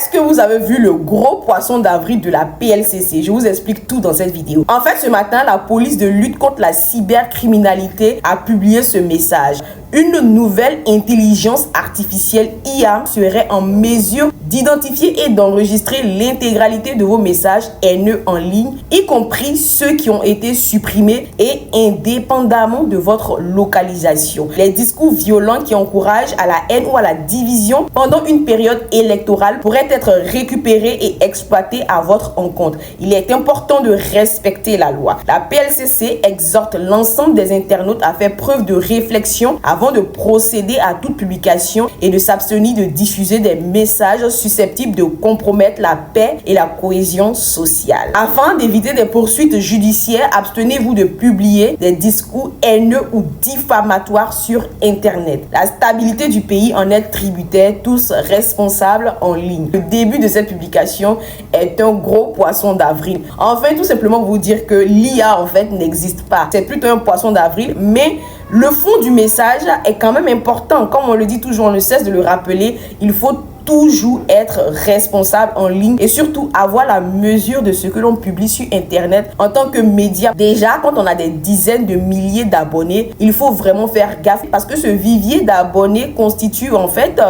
Est-ce que vous avez vu le gros poisson d'avril de la PLCC? Je vous explique tout dans cette vidéo. En fait, ce matin, la police de lutte contre la cybercriminalité a publié ce message. Une nouvelle intelligence artificielle IA serait en mesure d'identifier et d'enregistrer l'intégralité de vos messages haineux en ligne, y compris ceux qui ont été supprimés et indépendamment de votre localisation. Les discours violents qui encouragent à la haine ou à la division pendant une période électorale pourraient être récupérés et exploités à votre encontre. Il est important de respecter la loi. La PLCC exhorte l'ensemble des internautes à faire preuve de réflexion avant de procéder à toute publication et de s'abstenir de diffuser des messages susceptibles de compromettre la paix et la cohésion sociale. Afin d'éviter des poursuites judiciaires, abstenez-vous de publier des discours haineux ou diffamatoires sur Internet. La stabilité du pays en est tributaire, tous responsables en ligne. Le début de cette publication est un gros poisson d'avril. Enfin, tout simplement vous dire que l'IA en fait n'existe pas. C'est plutôt un poisson d'avril, mais le fond du message est quand même important. Comme on le dit toujours, on ne cesse de le rappeler, il faut toujours être responsable en ligne et surtout avoir la mesure de ce que l'on publie sur Internet en tant que média. Déjà, quand on a des dizaines de milliers d'abonnés, il faut vraiment faire gaffe parce que ce vivier d'abonnés constitue en fait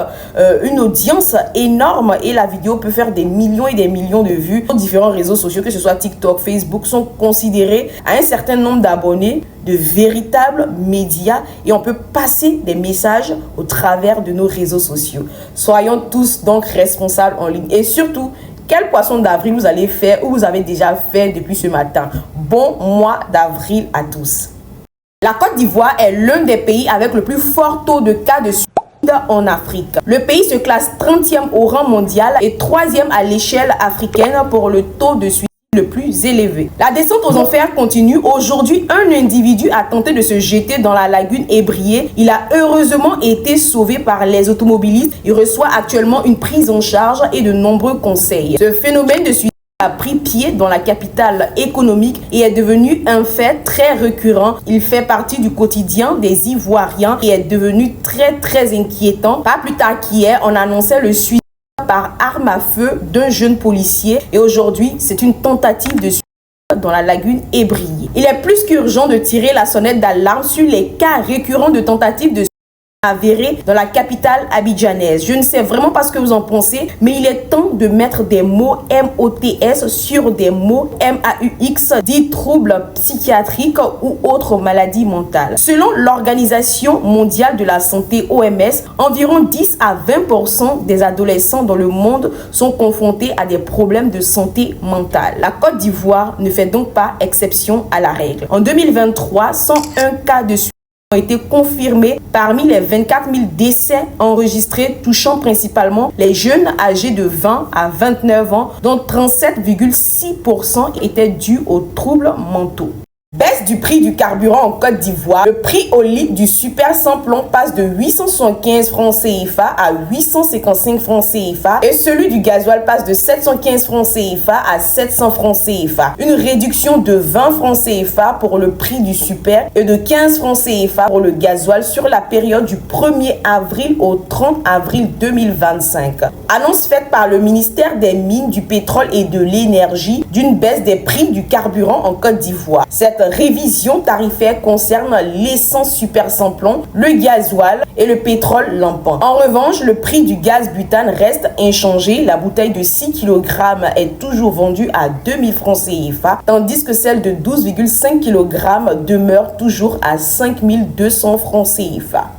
une audience énorme et la vidéo peut faire des millions et des millions de vues. Différents réseaux sociaux, que ce soit TikTok, Facebook, sont considérés à un certain nombre d'abonnés de véritables médias et on peut passer des messages au travers de nos réseaux sociaux. Soyons tous donc responsables en ligne et surtout, quel poisson d'avril vous allez faire ou vous avez déjà fait depuis ce matin? Bon mois d'avril à tous. La Côte d'Ivoire est l'un des pays avec le plus fort taux de cas de suicide en Afrique. Le pays se classe 30e au rang mondial et 3e à l'échelle africaine pour le taux de suicide le plus élevé. La descente aux enfers continue. Aujourd'hui, un individu a tenté de se jeter dans la lagune Ébrié. Il a heureusement été sauvé par les automobilistes. Il reçoit actuellement une prise en charge et de nombreux conseils. Ce phénomène de suicide a pris pied dans la capitale économique et est devenu un fait très récurrent. Il fait partie du quotidien des Ivoiriens et est devenu très inquiétant. Pas plus tard qu'hier, on annonçait le suicide par arme à feu d'un jeune policier et aujourd'hui c'est une tentative de suicide dans la lagune Ébrié. Il est plus qu'urgent de tirer la sonnette d'alarme sur les cas récurrents de tentatives de suicide avérés dans la capitale abidjanaise. Je ne sais vraiment pas ce que vous en pensez, mais il est temps de mettre des mots MOTS sur des mots MAUX, dits troubles psychiatriques ou autres maladies mentales. Selon l'Organisation mondiale de la santé OMS, environ 10 à 20% des adolescents dans le monde sont confrontés à des problèmes de santé mentale. La Côte d'Ivoire ne fait donc pas exception à la règle. En 2023, 101 cas de suicide ont été confirmés parmi les 24 000 décès enregistrés touchant principalement les jeunes âgés de 20 à 29 ans, dont 37,6% étaient dus aux troubles mentaux. Baisse du prix du carburant en Côte d'Ivoire. Le prix au litre du super sans-plomb passe de 875 francs CFA à 855 francs CFA et celui du gasoil passe de 715 francs CFA à 700 francs CFA. Une réduction de 20 francs CFA pour le prix du super et de 15 francs CFA pour le gasoil sur la période du 1er avril au 30 avril 2025. Annonce faite par le ministère des Mines, du Pétrole et de l'Énergie d'une baisse des prix du carburant en Côte d'Ivoire. Cette révision tarifaire concerne l'essence super sans plomb, le gasoil et le pétrole lampant. En revanche, le prix du gaz butane reste inchangé. La bouteille de 6 kg est toujours vendue à 2000 francs CFA, tandis que celle de 12,5 kg demeure toujours à 5200 francs CFA.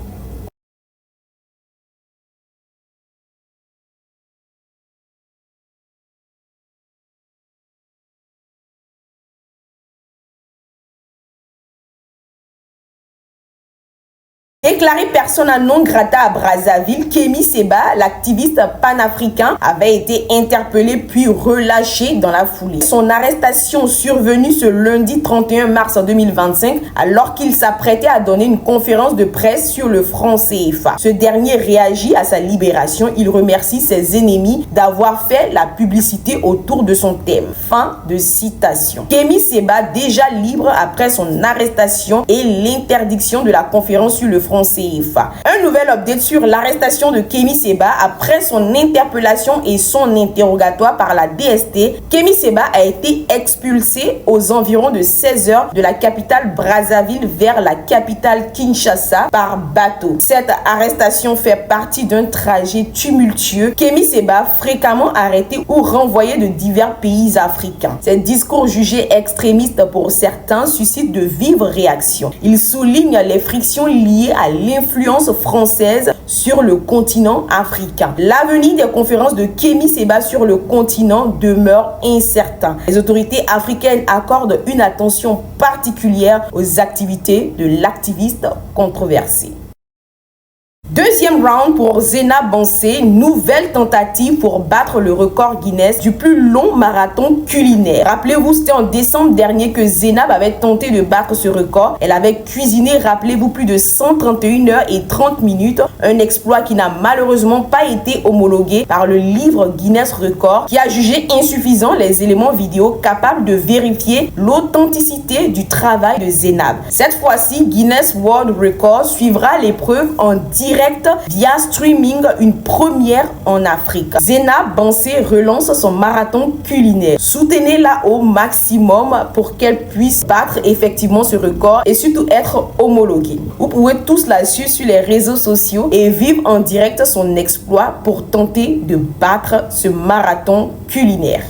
Déclaré persona non grata à Brazzaville, Kémy Séba, l'activiste panafricain, avait été interpellé puis relâché dans la foulée. Son arrestation survenue ce lundi 31 mars 2025 alors qu'il s'apprêtait à donner une conférence de presse sur le franc CFA. Ce dernier réagit à sa libération. Il remercie ses ennemis d'avoir fait la publicité autour de son thème. Fin de citation. Kémy Séba, déjà libre après son arrestation et l'interdiction de la conférence sur le franc francs CFA. Un nouvel update sur l'arrestation de Kemi Seba après son interpellation et son interrogatoire par la DST. Kemi Seba a été expulsé aux environs de 16 h de la capitale Brazzaville vers la capitale Kinshasa par bateau. Cette arrestation fait partie d'un trajet tumultueux. Kemi Seba, fréquemment arrêté ou renvoyé de divers pays africains. Ces discours jugés extrémistes pour certains suscitent de vives réactions. Il souligne les frictions liées à l'influence française sur le continent africain. L'avenir des conférences de Kemi Seba sur le continent demeure incertain. Les autorités africaines accordent une attention particulière aux activités de l'activiste controversé. Deuxième round pour Zena Bansé, nouvelle tentative pour battre le record Guinness du plus long marathon culinaire. Rappelez-vous, c'était en décembre dernier que Zena avait tenté de battre ce record. Elle avait cuisiné, rappelez-vous, plus de 131 heures et 30 minutes. Un exploit qui n'a malheureusement pas été homologué par le livre Guinness Records, qui a jugé insuffisant les éléments vidéo capables de vérifier l'authenticité du travail de Zena. Cette fois-ci, Guinness World Records suivra l'épreuve en direct via streaming, une première en Afrique. Zena Bansé relance son marathon culinaire. Soutenez-la au maximum pour qu'elle puisse battre effectivement ce record et surtout être homologuée. Vous pouvez tous la suivre sur les réseaux sociaux et vivre en direct son exploit pour tenter de battre ce marathon culinaire.